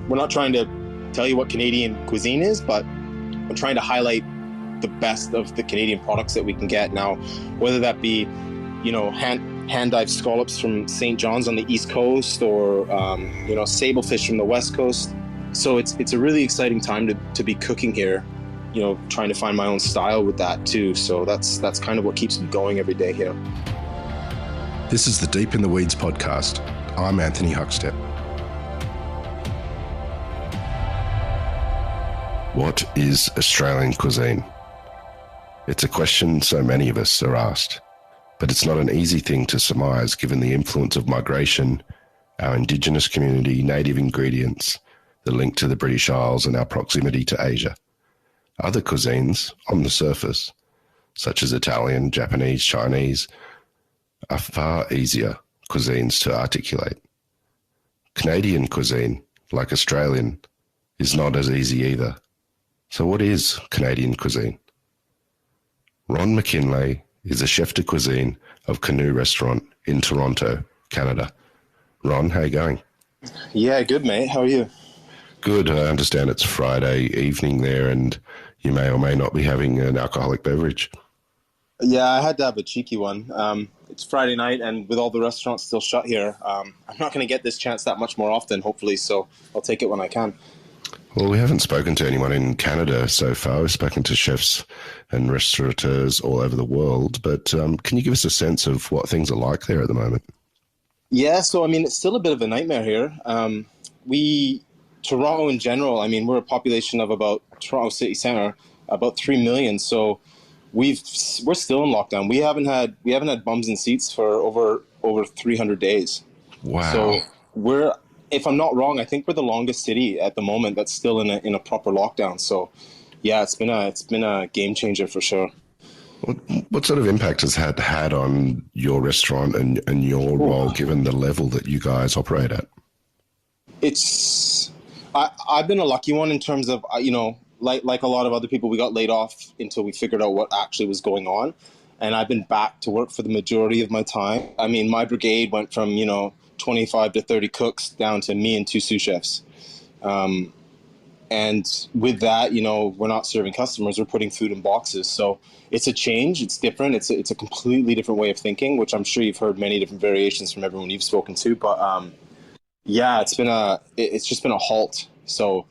we're not trying to tell you what Canadian cuisine is, but we're trying to highlight the best of the Canadian products that we can get now, whether that be, hand dive scallops from St. John's on the East Coast, or sablefish from the West Coast. So it's a really exciting time to be cooking here, trying to find my own style with that too. So that's kind of what keeps me going every day here. This is the Deep in the Weeds podcast. I'm Anthony Huckstep. What is Australian cuisine? It's a question so many of us are asked, but it's not an easy thing to surmise given the influence of migration, our Indigenous community, native ingredients, the link to the British Isles, and our proximity to Asia. Other cuisines, on the surface, such as Italian, Japanese, Chinese, are far easier cuisines to articulate. Canadian cuisine, like Australian, is not as easy either. So what is Canadian cuisine? Ron McKinlay is a chef de cuisine of Canoe Restaurant in Toronto, Canada. Ron, how you going? Yeah, good, mate. How are you? Good. I understand it's Friday evening there and you may or may not be having an alcoholic beverage. Yeah, I had to have a cheeky one. It's Friday night, and with all the restaurants still shut here, I'm not going to get this chance that much more often, hopefully, so I'll take it when I can. Well, we haven't spoken to anyone in Canada so far. We've spoken to chefs and restaurateurs all over the world, but can you give us a sense of what things are like there at the moment? Yeah, so, it's still a bit of a nightmare here. Toronto in general, we're a population of about, Toronto City Centre, about 3 million, so we're still in lockdown. We haven't had bums in seats for over 300 days. Wow. So if I'm not wrong, I think we're the longest city at the moment that's still in a proper lockdown. So yeah, it's been a game changer for sure. What sort of impact has that had on your restaurant and your role, given the level that you guys operate at? I've been a lucky one in terms of, like a lot of other people, we got laid off until we figured out what actually was going on. And I've been back to work for the majority of my time. My brigade went from, 25 to 30 cooks down to me and 2 sous chefs. And with that, we're not serving customers, we're putting food in boxes. So it's a change, it's different. It's a completely different way of thinking, which I'm sure you've heard many different variations from everyone you've spoken to. But yeah, it's just been a halt. So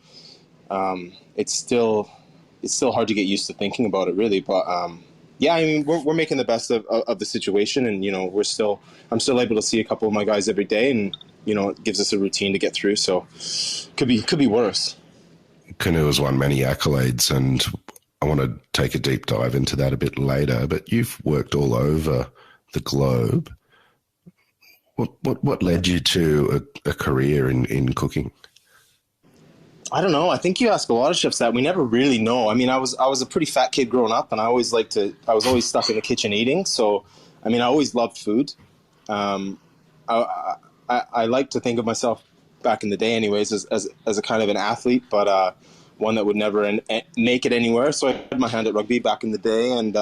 it's still hard to get used to thinking about it, really. But yeah, we're making the best of the situation, and I'm still able to see a couple of my guys every day, and it gives us a routine to get through. So could be worse. Canoe has won many accolades, and I want to take a deep dive into that a bit later. But you've worked all over the globe. What led you to a career in cooking? I don't know. I think you ask a lot of chefs that. We never really know. I was a pretty fat kid growing up, and I was always stuck in the kitchen eating. So, I always loved food. I like to think of myself back in the day anyways, as a kind of an athlete, but one that would never make it anywhere. So I had my hand at rugby back in the day, and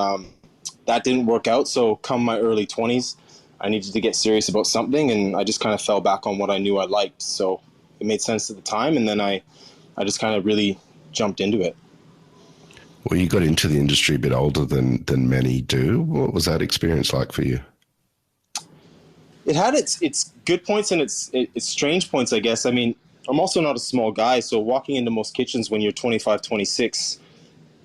that didn't work out. So come my early 20s, I needed to get serious about something, and I just kind of fell back on what I knew I liked. So it made sense at the time, and then I just kind of really jumped into it. Well, you got into the industry a bit older than many do. What was that experience like for you? It had its good points and its strange points, I guess. I'm also not a small guy, so walking into most kitchens when you're 25, 26,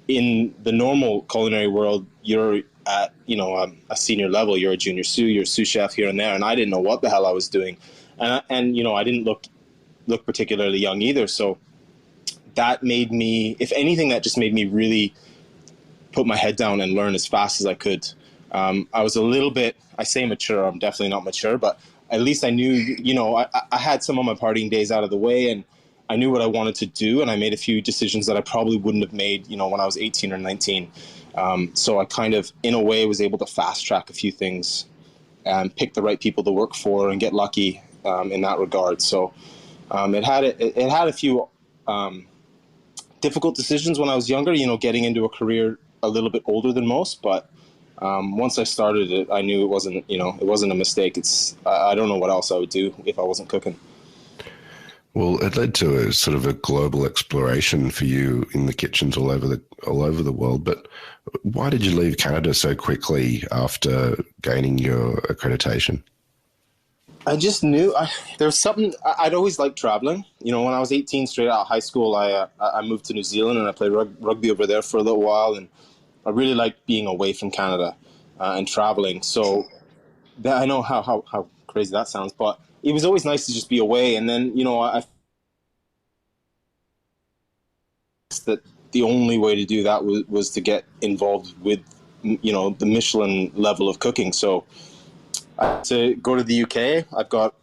in the normal culinary world, you're at a senior level. You're a junior sous, you're a sous chef here and there, and I didn't know what the hell I was doing, and I didn't look particularly young either. So that made me, if anything, that just made me really put my head down and learn as fast as I could. I was a little bit, I say mature, I'm definitely not mature, but at least I knew, I had some of my partying days out of the way, and I knew what I wanted to do, and I made a few decisions that I probably wouldn't have made, when I was 18 or 19. So I kind of, in a way, was able to fast track a few things and pick the right people to work for and get lucky in that regard. So it had a few difficult decisions when I was younger, getting into a career a little bit older than most, but once I started it, I knew it wasn't a mistake. I don't know what else I would do if I wasn't cooking. Well, it led to a sort of a global exploration for you in the kitchens all over the world. But why did you leave Canada so quickly after gaining your accreditation? I just knew there was something. I'd always liked traveling. You know, when I was 18, straight out of high school, I moved to New Zealand and I played rugby over there for a little while, and I really liked being away from Canada and traveling. So that, I know how crazy that sounds, but it was always nice to just be away. And then I that the only way to do that was to get involved with the Michelin level of cooking. So to go to the UK, I've got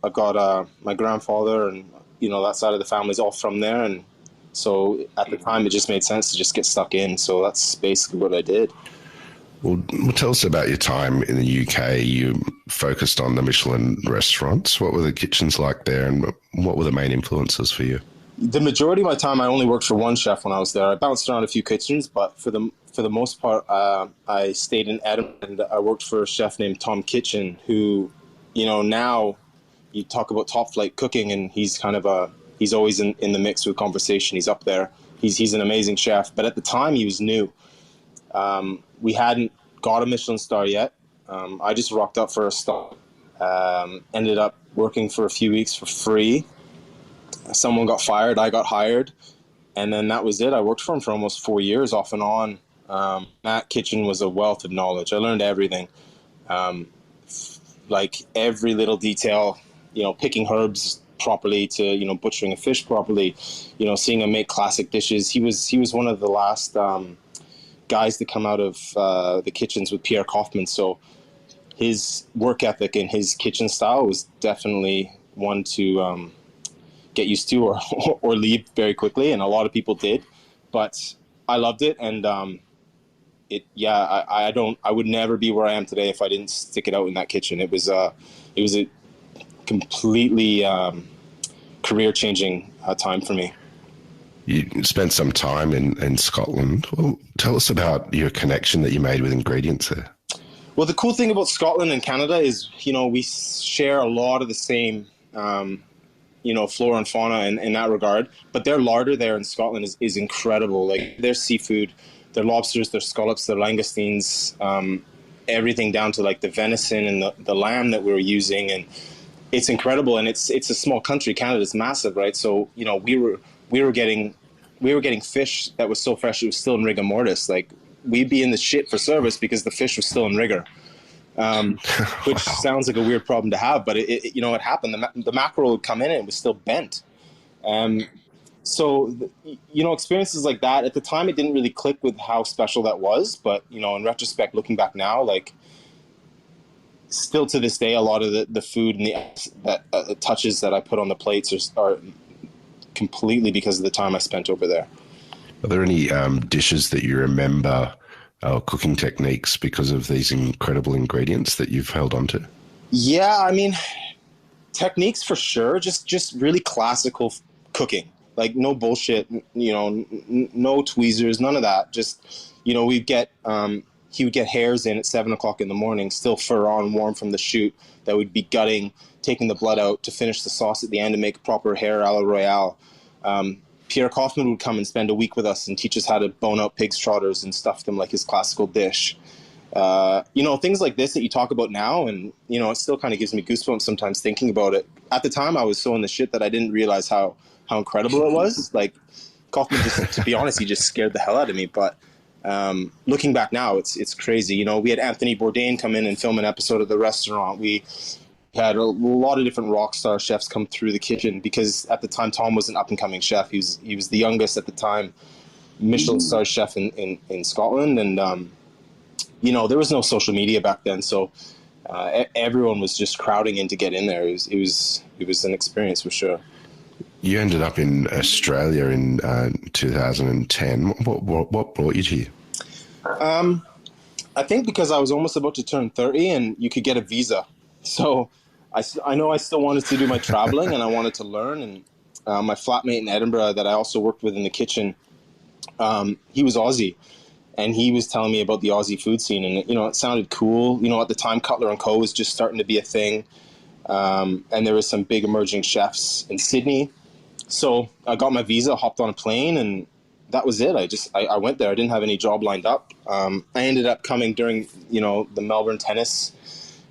my grandfather and that side of the family is all from there, and so at the time it just made sense to just get stuck in. So that's basically what I did. Well, tell us about your time in the UK. You focused on the Michelin restaurants. What were the kitchens like there, and what were the main influences for you? The majority of my time, I only worked for one chef when I was there. I bounced around a few kitchens, but for the most part, I stayed in Edinburgh, and I worked for a chef named Tom Kitchen, who, now you talk about top flight cooking, and he's kind of he's always in the mix with conversation. He's up there. He's an amazing chef, but at the time he was new. We hadn't got a Michelin star yet. I just rocked up for a star. Ended up working for a few weeks for free. Someone got fired, I got hired, and then that was it. I worked for him for almost 4 years off and on. That kitchen was a wealth of knowledge. I learned everything, like every little detail, picking herbs properly to, butchering a fish properly, seeing him make classic dishes. He was one of the last guys to come out of the kitchens with Pierre Kaufman. So his work ethic and his kitchen style was definitely one to get used to or leave very quickly, and a lot of people did, but I loved it. And I would never be where I am today if I didn't stick it out in that kitchen. It was a completely career changing time for me. You spent some time in Scotland. Well, tell us about your connection that you made with ingredients there. Well, the cool thing about Scotland and Canada is, we share a lot of the same flora and fauna in that regard. But their larder there in Scotland is incredible. Like their seafood, their lobsters, their scallops, their langoustines, everything down to like the venison and the lamb that we were using. And it's incredible. And it's a small country. Canada's massive, right? So, we were getting fish that was so fresh it was still in rigor mortis. Like we'd be in the shit for service because the fish was still in rigor. Which sounds like a weird problem to have, but it happened. The mackerel would come in and it was still bent. So experiences like that, at the time it didn't really click with how special that was, but in retrospect, looking back now, like still to this day, a lot of the food and the touches that I put on the plates are completely because of the time I spent over there. Are there any dishes that you remember cooking techniques because of these incredible ingredients that you've held on to? Yeah, I mean, techniques for sure. Just really classical cooking, like no bullshit. No tweezers, none of that. Just we'd get he would get hares in at 7:00 in the morning, still fur on, warm from the chute, that we'd be gutting, taking the blood out to finish the sauce at the end and make proper hare a la royale. Pierre Kaufman would come and spend a week with us and teach us how to bone out pig's trotters and stuff them like his classical dish. Things like this that you talk about now, and it still kind of gives me goosebumps sometimes thinking about it. At the time, I was so in the shit that I didn't realize how incredible it was. Like Kaufman, just to be honest, he just scared the hell out of me. But looking back now, it's crazy. We had Anthony Bourdain come in and film an episode of The Restaurant. We had a lot of different rock star chefs come through the kitchen because at the time Tom was an up and coming chef. He was the youngest at the time Michelin star chef in Scotland, and there was no social media back then, so everyone was just crowding in to get in there. It was an experience for sure. You ended up in Australia in 2010. What brought you here? I think because I was almost about to turn 30 and you could get a visa. So I know I still wanted to do my traveling and I wanted to learn. And my flatmate in Edinburgh that I also worked with in the kitchen, he was Aussie. And he was telling me about the Aussie food scene. And, it sounded cool. At the time, Cutler & Co. was just starting to be a thing. And there was some big emerging chefs in Sydney. So I got my visa, hopped on a plane, and that was it. I went there. I didn't have any job lined up. I ended up coming during, the Melbourne tennis,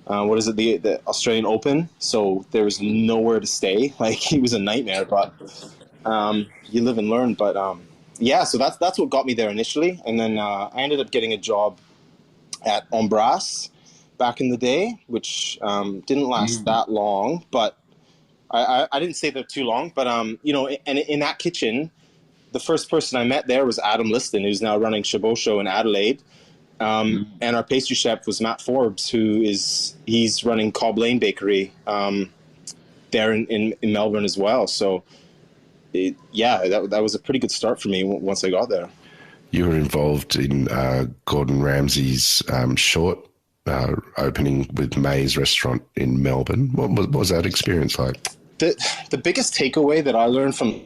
what is it, the Australian Open. So there was nowhere to stay. Like, it was a nightmare, but you live and learn. But yeah, so that's what got me there initially. And then I ended up getting a job at Embrace back in the day, which didn't last that long, but I didn't stay there too long. But, and in that kitchen, the first person I met there was Adam Liston, who's now running Chabot Show in Adelaide. And our pastry chef was Matt Forbes, he's running Cobb Lane Bakery there in Melbourne as well. So, that was a pretty good start for me once I got there. You were involved in Gordon Ramsay's short opening with May's restaurant in Melbourne. What was that experience like? The biggest takeaway that I learned from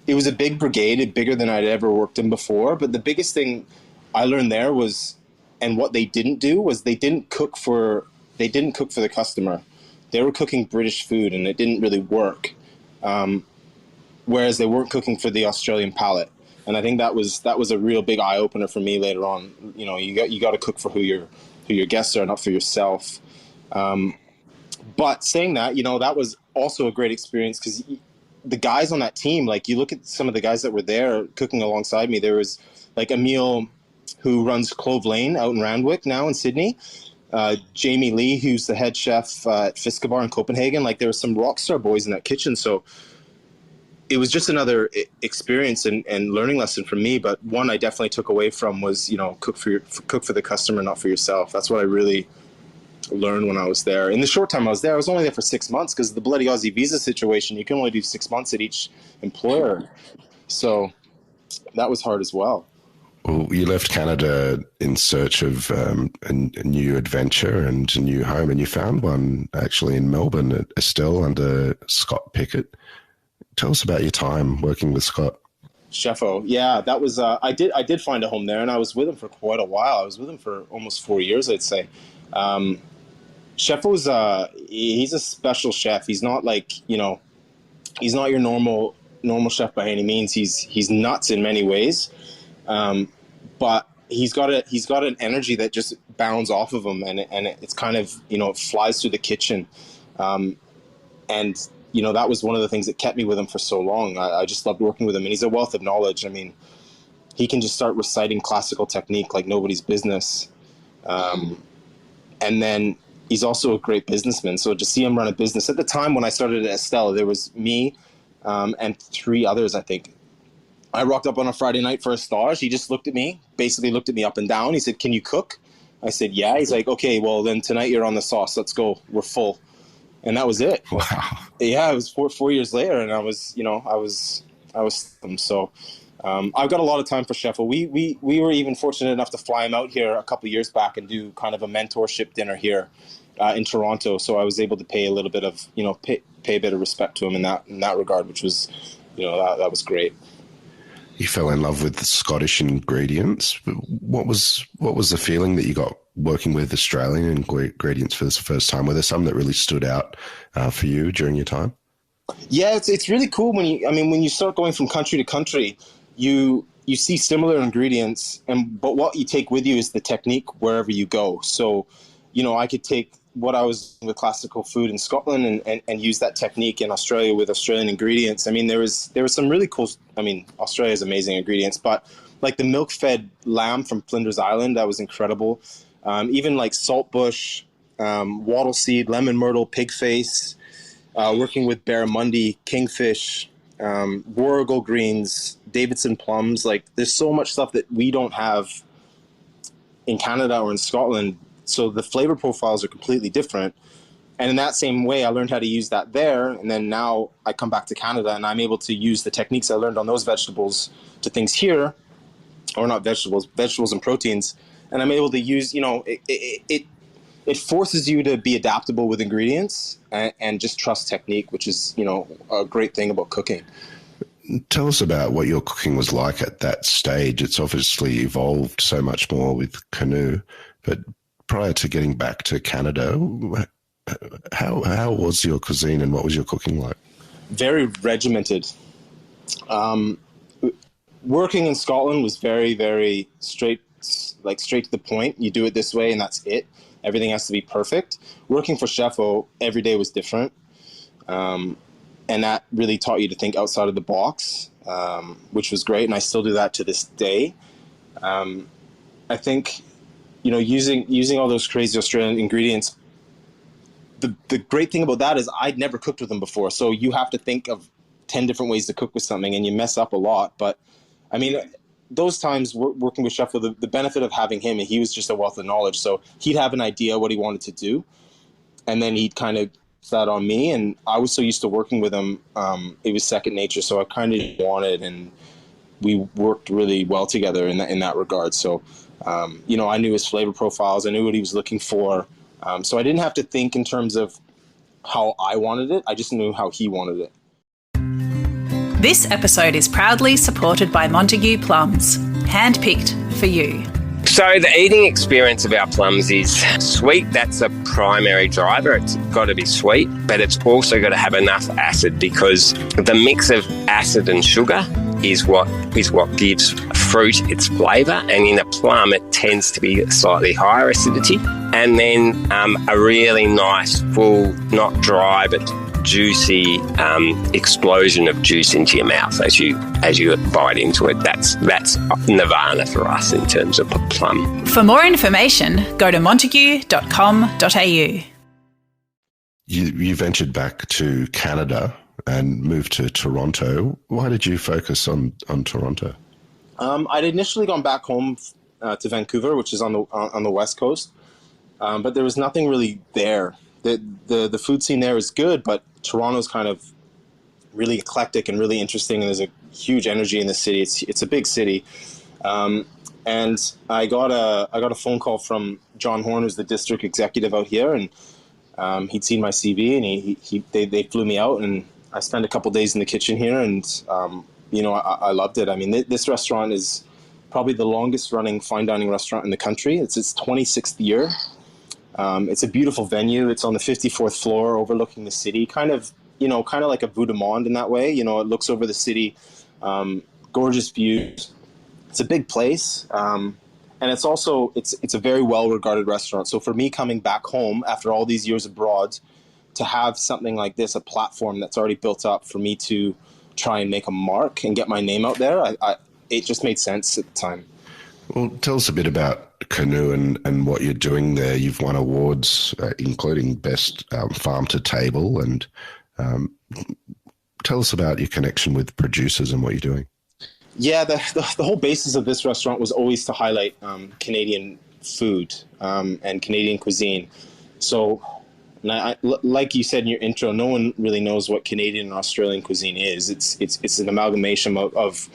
it was a big brigade, bigger than I'd ever worked in before. But the biggest thing I learned there was, and what they didn't do was they didn't cook for the customer. They were cooking British food, and it didn't really work. Whereas they weren't cooking for the Australian palate. And I think that was a real big eye opener for me later on. You got to cook for who your guests are, not for yourself. But saying that, that was also a great experience, because the guys on that team, like, you look at some of the guys that were there cooking alongside me. There was like Emil, who runs Clove Lane out in Randwick now in Sydney. Jamie Lee, who's the head chef at Fiskabar in Copenhagen. Like, there were some rock star boys in that kitchen. So it was just another experience and learning lesson for me. But one I definitely took away from was, cook for the customer, not for yourself. That's what I really learned when I was there. In the short time I was there, I was only there for 6 months, because of the bloody Aussie visa situation. You can only do 6 months at each employer. So that was hard as well. Well, you left Canada in search of a new adventure and a new home, and you found one actually in Melbourne at Estelle under Scott Pickett. Tell us about your time working with Scott. Chefo, yeah, that was I did find a home there, and I was with him for quite a while. I was with him for almost 4 years, I'd say. Chefo's he's a special chef. He's not like, he's not your normal chef by any means. He's nuts in many ways, but he's got an energy that just bounds off of him, and it's kind of, it flies through the kitchen, and that was one of the things that kept me with him for so long. I just loved working with him, and he's a wealth of knowledge. I mean, he can just start reciting classical technique like nobody's business. And then he's also a great businessman. So to see him run a business, at the time when I started at Estelle, there was me and 3 others, I think. I rocked up on a Friday night for a stage. He just basically looked at me up and down. He said, "Can you cook?" I said, "Yeah." He's like, "Okay, well then tonight you're on the sauce. Let's go. We're full." And that was it. Wow. Yeah, it was 4 years later, and I was so. I've got a lot of time for Sheffield. We were even fortunate enough to fly him out here a couple of years back and do kind of a mentorship dinner here in Toronto. So I was able to pay a little bit of, pay a bit of respect to him in that regard, which was, that was great. You fell in love with the Scottish ingredients. What was the feeling that you got working with Australian ingredients for the first time? Were there some that really stood out for you during your time? Yeah, it's really cool when you start going from country to country. You see similar ingredients, but what you take with you is the technique wherever you go. So, I could take what I was doing with classical food in Scotland and use that technique in Australia with Australian ingredients. I mean, there was some really cool. I mean, Australia's amazing ingredients, but like the milk-fed lamb from Flinders Island, that was incredible. Even like saltbush, wattle seed, lemon myrtle, pig face. Working with barramundi, kingfish, warrigal greens, Davidson plums. Like, there's so much stuff that we don't have in Canada or in Scotland. So the flavor profiles are completely different. And in that same way, I learned how to use that there. And then now I come back to Canada and I'm able to use the techniques I learned on those vegetables to things here, or not vegetables and proteins. And I'm able to use, it forces you to be adaptable with ingredients and just trust technique, which is, a great thing about cooking. Tell us about what your cooking was like at that stage. It's obviously evolved so much more with Canoe, but prior to getting back to Canada, how was your cuisine and what was your cooking like? Very regimented. Working in Scotland was very, very straight to the point. You do it this way and that's it. Everything has to be perfect. Working for Sheffo, every day was different. And that really taught you to think outside of the box, which was great. And I still do that to this day. I think, using all those crazy Australian ingredients, the great thing about that is I'd never cooked with them before. So you have to think of 10 different ways to cook with something and you mess up a lot. But I mean, those times working with Sheffield, the benefit of having him, he was just a wealth of knowledge. So he'd have an idea what he wanted to do, and then he'd kind of that on me. And I was so used to working with him, it was second nature. So I kind of wanted, and we worked really well together in that regard. So, I knew his flavor profiles. I knew what he was looking for. So I didn't have to think in terms of how I wanted it. I just knew how he wanted it. This episode is proudly supported by Montague Plums, handpicked for you. So the eating experience of our plums is sweet. That's a primary driver. It's got to be sweet, but it's also got to have enough acid, because the mix of acid and sugar is what gives fruit its flavour. And in a plum, it tends to be slightly higher acidity. And then a really nice, full, not dry, but juicy explosion of juice into your mouth as you bite into it. That's nirvana for us in terms of a plum. For more information, go to montague.com.au. You ventured back to Canada and moved to Toronto. Why did you focus on Toronto? I'd initially gone back home to Vancouver, which is on the West Coast, but there was nothing really there. The food scene there is good, but Toronto's kind of really eclectic and really interesting, and there's a huge energy in the city. It's a big city, and I got a phone call from John Horn, who's the district executive out here, and he'd seen my CV, and they flew me out, and I spent a couple days in the kitchen here, and I loved it. I mean, this restaurant is probably the longest running fine dining restaurant in the country. It's its 26th year. It's a beautiful venue. It's on the 54th floor overlooking the city, kind of like a Vue de Monde in that way. It looks over the city, gorgeous views. It's a big place. And it's also, it's a very well-regarded restaurant. So for me coming back home after all these years abroad, to have something like this, a platform that's already built up for me to try and make a mark and get my name out there, it just made sense at the time. Well, tell us a bit about Canoe and what you're doing there. You've won awards, including Best Farm to Table, and tell us about your connection with producers and what you're doing. Yeah, the whole basis of this restaurant was always to highlight Canadian food and Canadian cuisine. So, like you said in your intro, no one really knows what Canadian and Australian cuisine is. It's an amalgamation of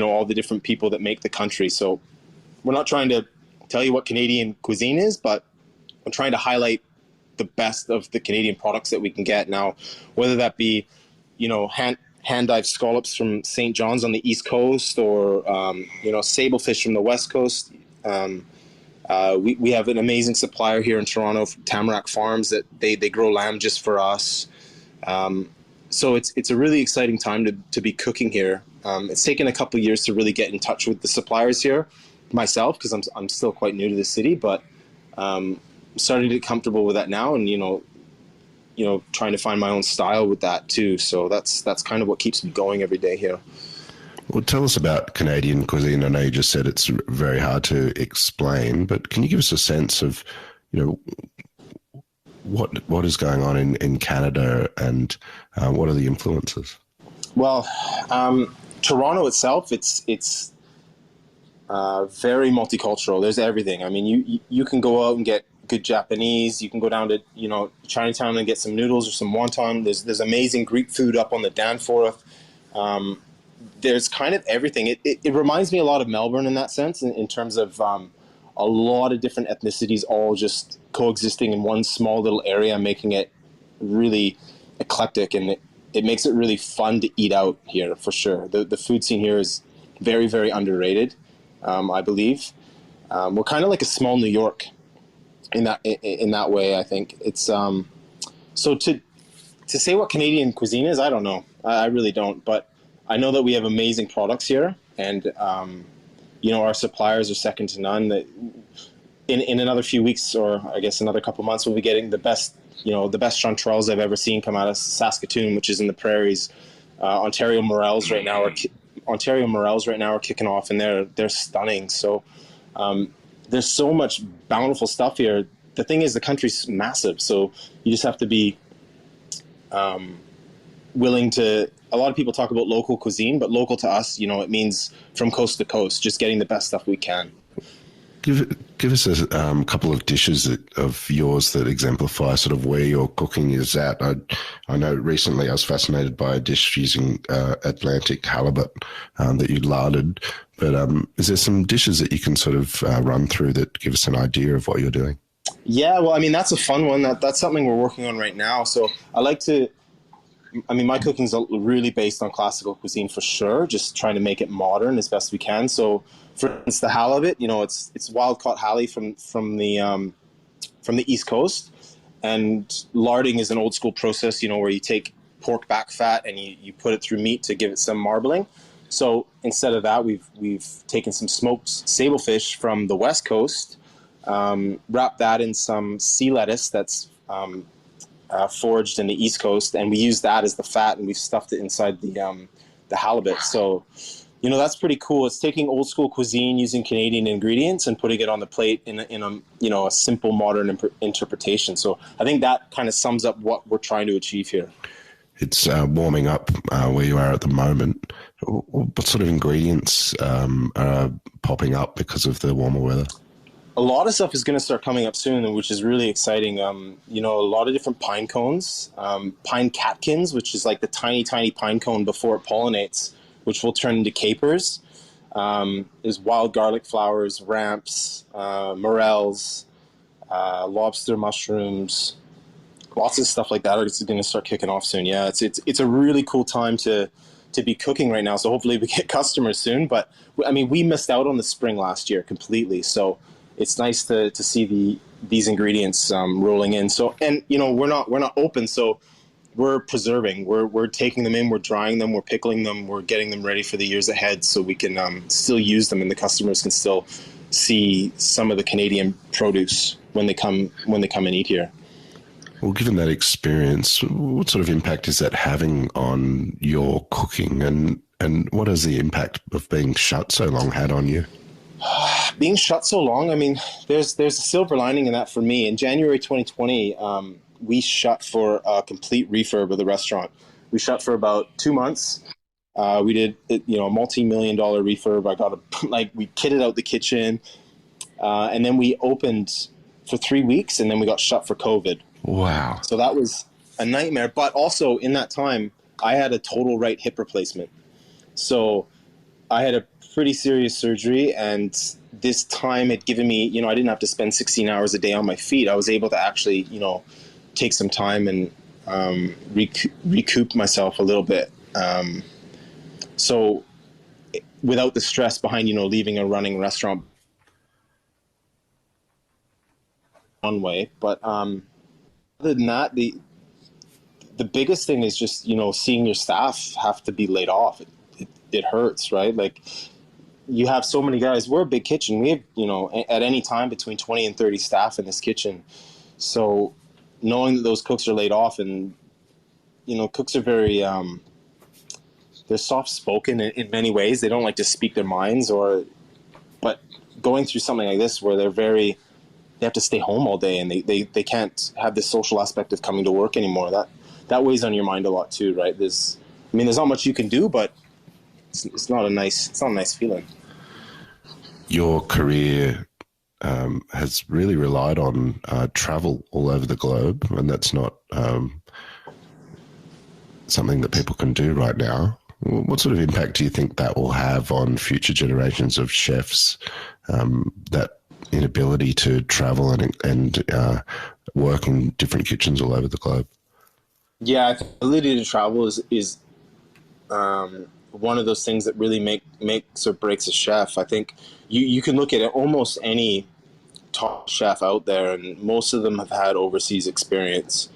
all the different people that make the country. So we're not trying to tell you what Canadian cuisine is, but I'm trying to highlight the best of the Canadian products that we can get now, whether that be, hand-dyed scallops from St. John's on the East Coast, or, sablefish from the West Coast. We have an amazing supplier here in Toronto, Tamarack Farms, that they grow lamb just for us. So it's a really exciting time to be cooking here. It's taken a couple of years to really get in touch with the suppliers here myself, because I'm still quite new to the city, but starting to get comfortable with that now, and trying to find my own style with that too. So that's kind of what keeps me going every day here. Well, tell us about Canadian cuisine. I know you just said it's very hard to explain, but can you give us a sense of, what is going on in Canada, and what are the influences? Well, Toronto itself, it's very multicultural. There's everything. I mean, you can go out and get good Japanese. You can go down to Chinatown and get some noodles or some wonton. There's amazing Greek food up on the Danforth. There's kind of everything. It reminds me a lot of Melbourne in that sense, in terms of a lot of different ethnicities all just coexisting in one small little area, making it really eclectic, and it makes it really fun to eat out here for sure. The food scene here is very, very underrated, I believe. We're kind of like a small New York in that way. I think it's so to say what Canadian cuisine is, I don't know. I really don't, but I know that we have amazing products here, and our suppliers are second to none. That in another few weeks, or I guess another couple months, we'll be getting the best chanterelles I've ever seen come out of Saskatoon, which is in the prairies. Ontario morels right now are kicking off, and they're stunning. So there's so much bountiful stuff here. The thing is, the country's massive, so you just have to be willing to. A lot of people talk about local cuisine, but local to us, it means from coast to coast, just getting the best stuff we can. Give us a couple of dishes of yours that exemplify sort of where your cooking is at. I know recently I was fascinated by a dish using Atlantic halibut that you larded, but is there some dishes that you can sort of run through that give us an idea of what you're doing? Yeah, well, I mean, that's a fun one. That's something we're working on right now. So my cooking's really based on classical cuisine for sure, just trying to make it modern as best we can. So, for instance, the halibut, it's wild caught hallie from the East Coast, and larding is an old school process, where you take pork back fat and you put it through meat to give it some marbling. So instead of that, we've taken some smoked sablefish from the West Coast, wrapped that in some sea lettuce that's foraged in the East Coast, and we use that as the fat, and we've stuffed it inside the halibut. So, that's pretty cool. It's taking old school cuisine using Canadian ingredients and putting it on the plate in a simple modern interpretation. So I think that kind of sums up what we're trying to achieve here. It's warming up where you are at the moment. What sort of ingredients are popping up because of the warmer weather? A lot of stuff is going to start coming up soon, which is really exciting. A lot of different pine cones, pine catkins, which is like the tiny, tiny pine cone before it pollinates, which will turn into capers. There's wild garlic flowers, ramps, morels, lobster mushrooms, lots of stuff like that are going to start kicking off soon. Yeah, it's a really cool time to be cooking right now. So hopefully we get customers soon. But I mean, we missed out on the spring last year completely. So it's nice to see these ingredients rolling in. So, and we're not open, so we're preserving. We're taking them in, we're drying them, we're pickling them, we're getting them ready for the years ahead, so we can still use them, and the customers can still see some of the Canadian produce when they come and eat here. Well, given that experience, what sort of impact is that having on your cooking, and what has the impact of being shut so long had on you? Being shut so long, I mean, there's a silver lining in that for me. In January 2020, we shut for a complete refurb of the restaurant. We shut for about 2 months. We did, a multi-million-dollar refurb. We kitted out the kitchen, and then we opened for 3 weeks, and then we got shut for COVID. Wow. So that was a nightmare. But also in that time, I had a total right hip replacement. So I had a pretty serious surgery, and this time had given me, I didn't have to spend 16 hours a day on my feet. I was able to actually, take some time and recoup myself a little bit. So without the stress behind, leaving a running restaurant one way. But other than that, the biggest thing is just, seeing your staff have to be laid off. It hurts, right? Like, you have so many guys. We're a big kitchen. We have, at any time between 20 and 30 staff in this kitchen. So knowing that those cooks are laid off, and, cooks are very, they're soft-spoken in many ways. They don't like to speak their minds, but going through something like this where they have to stay home all day, and they can't have this social aspect of coming to work anymore. That weighs on your mind a lot too, right? There's not much you can do, but it's not a nice feeling. Your career has really relied on travel all over the globe, and that's not something that people can do right now. What sort of impact do you think that will have on future generations of chefs, that inability to travel and work in different kitchens all over the globe? Yeah, I think the ability to travel is one of those things that really makes or breaks a chef. I think you can look at almost any top chef out there, and most of them have had overseas experience.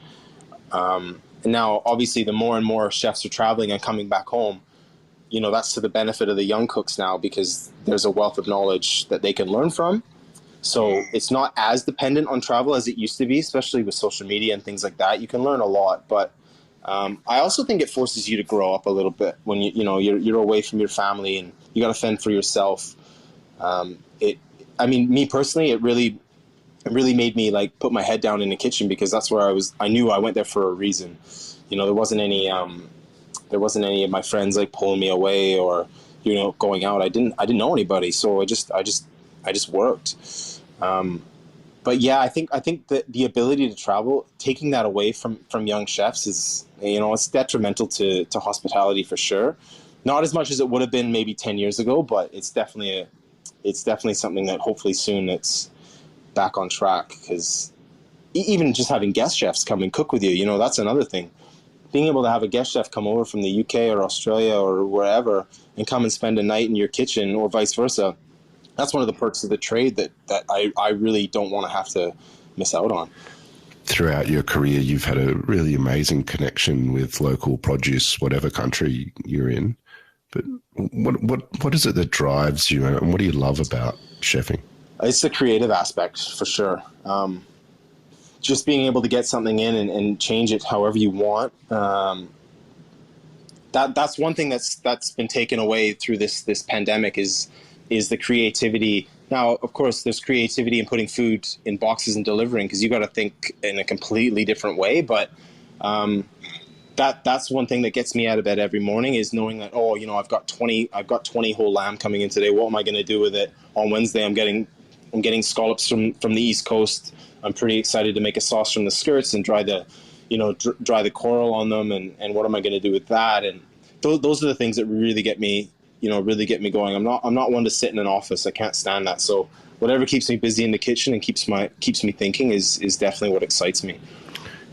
And now, obviously, the more and more chefs are traveling and coming back home, that's to the benefit of the young cooks now, because there's a wealth of knowledge that they can learn from. So it's not as dependent on travel as it used to be, especially with social media and things like that. You can learn a lot, but I also think it forces you to grow up a little bit when you're away from your family and you got to fend for yourself. Me personally, it really made me like put my head down in the kitchen, because that's where I knew I went there for a reason. There wasn't any of my friends like pulling me away or going out. I didn't know anybody, so I just worked. But yeah, I think that the ability to travel, taking that away from young chefs is, it's detrimental to hospitality for sure. Not as much as it would have been maybe 10 years ago, but it's definitely something that hopefully soon it's back on track, because even just having guest chefs come and cook with you, that's another thing. Being able to have a guest chef come over from the UK or Australia or wherever and come and spend a night in your kitchen, or vice versa, that's one of the perks of the trade that I really don't want to have to miss out on. Throughout your career, you've had a really amazing connection with local produce, whatever country you're in. But what is it that drives you, and what do you love about chefing? It's the creative aspect, for sure. Just being able to get something in and change it however you want. That's one thing that's been taken away through this pandemic is the creativity. Now, of course, there's creativity in putting food in boxes and delivering, because you got to think in a completely different way. But that's one thing that gets me out of bed every morning, is knowing that, I've got 20 whole lamb coming in today. What am I going to do with it? On Wednesday, I'm getting scallops from the East Coast. I'm pretty excited to make a sauce from the skirts and dry the coral on them. And what am I going to do with that? And those are the things that really get me going. I'm not one to sit in an office. I can't stand that. So whatever keeps me busy in the kitchen and keeps me thinking is definitely what excites me.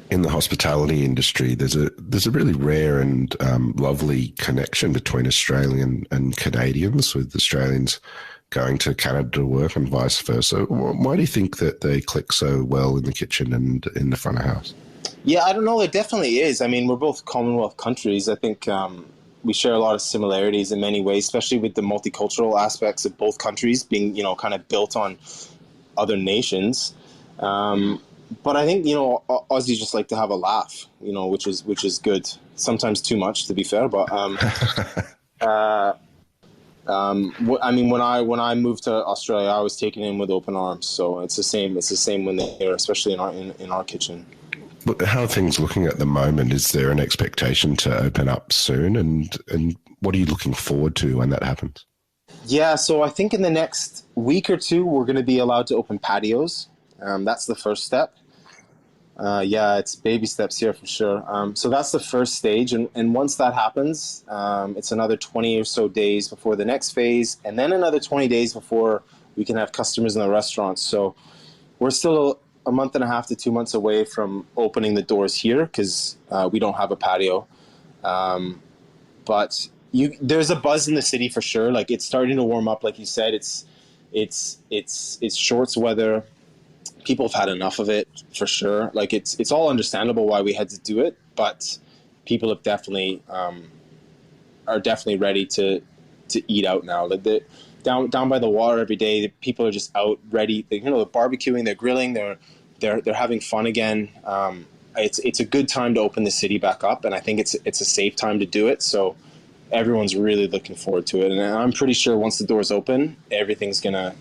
In the hospitality industry, there's a really rare and lovely connection between Australian and Canadians, with Australians going to Canada to work and vice versa. Why do you think that they click so well in the kitchen and in the front of house? Yeah, I don't know. It definitely is. I mean, we're both Commonwealth countries. I think we share a lot of similarities in many ways, especially with the multicultural aspects of both countries being, kind of built on other nations. But I think, Aussies just like to have a laugh, which is good. Sometimes too much, to be fair. But when I moved to Australia, I was taken in with open arms. So it's the same when they're here, especially in our kitchen. But how are things looking at the moment? Is there an expectation to open up soon? And what are you looking forward to when that happens? Yeah, so I think in the next week or two, we're going to be allowed to open patios. That's the first step. It's baby steps here for sure. So that's the first stage. And once that happens, it's another 20 or so days before the next phase, and then another 20 days before we can have customers in the restaurants. So we're still a month and a half to 2 months away from opening the doors here, because we don't have a patio. But there's a buzz in the city for sure. Like, it's starting to warm up. Like you said, it's shorts weather. People have had enough of it for sure. Like, it's all understandable why we had to do it, but people have definitely are definitely ready to eat out now. Like, down by the water every day, people are just out ready. They're barbecuing, they're grilling, they're having fun again. It's a good time to open the city back up, and I think it's a safe time to do it. So everyone's really looking forward to it, and I'm pretty sure once the doors open, everything's gonna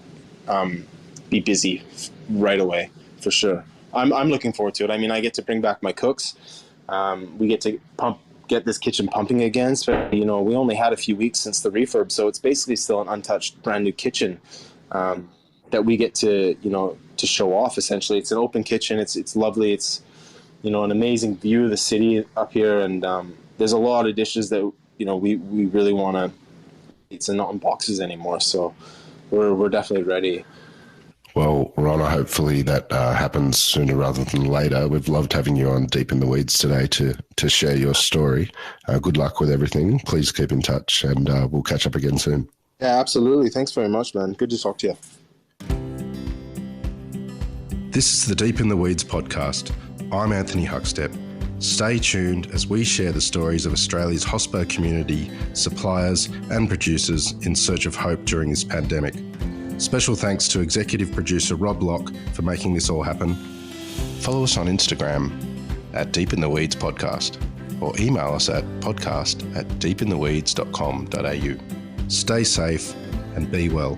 be busy right away for sure. I'm looking forward to it. I mean, I get to bring back my cooks. We get to get this kitchen pumping again. So, we only had a few weeks since the refurb, so it's basically still an untouched brand new kitchen that we get to to show off. Essentially, it's an open kitchen. It's lovely. It's an amazing view of the city up here, and there's a lot of dishes that we really want to. It's not in boxes anymore, so we're definitely ready. Well, Ron, hopefully that happens sooner rather than later. We've loved having you on Deep in the Weeds today to share your story. Good luck with everything. Please keep in touch, and we'll catch up again soon. Yeah, absolutely. Thanks very much, man. Good to talk to you. This is the Deep in the Weeds podcast. I'm Anthony Huckstep. Stay tuned as we share the stories of Australia's hospo community, suppliers and producers in search of hope during this pandemic. Special thanks to executive producer Rob Locke for making this all happen. Follow us on Instagram at Deep in the Weeds Podcast or email us at podcast@deepintheweeds.com.au. Stay safe and be well.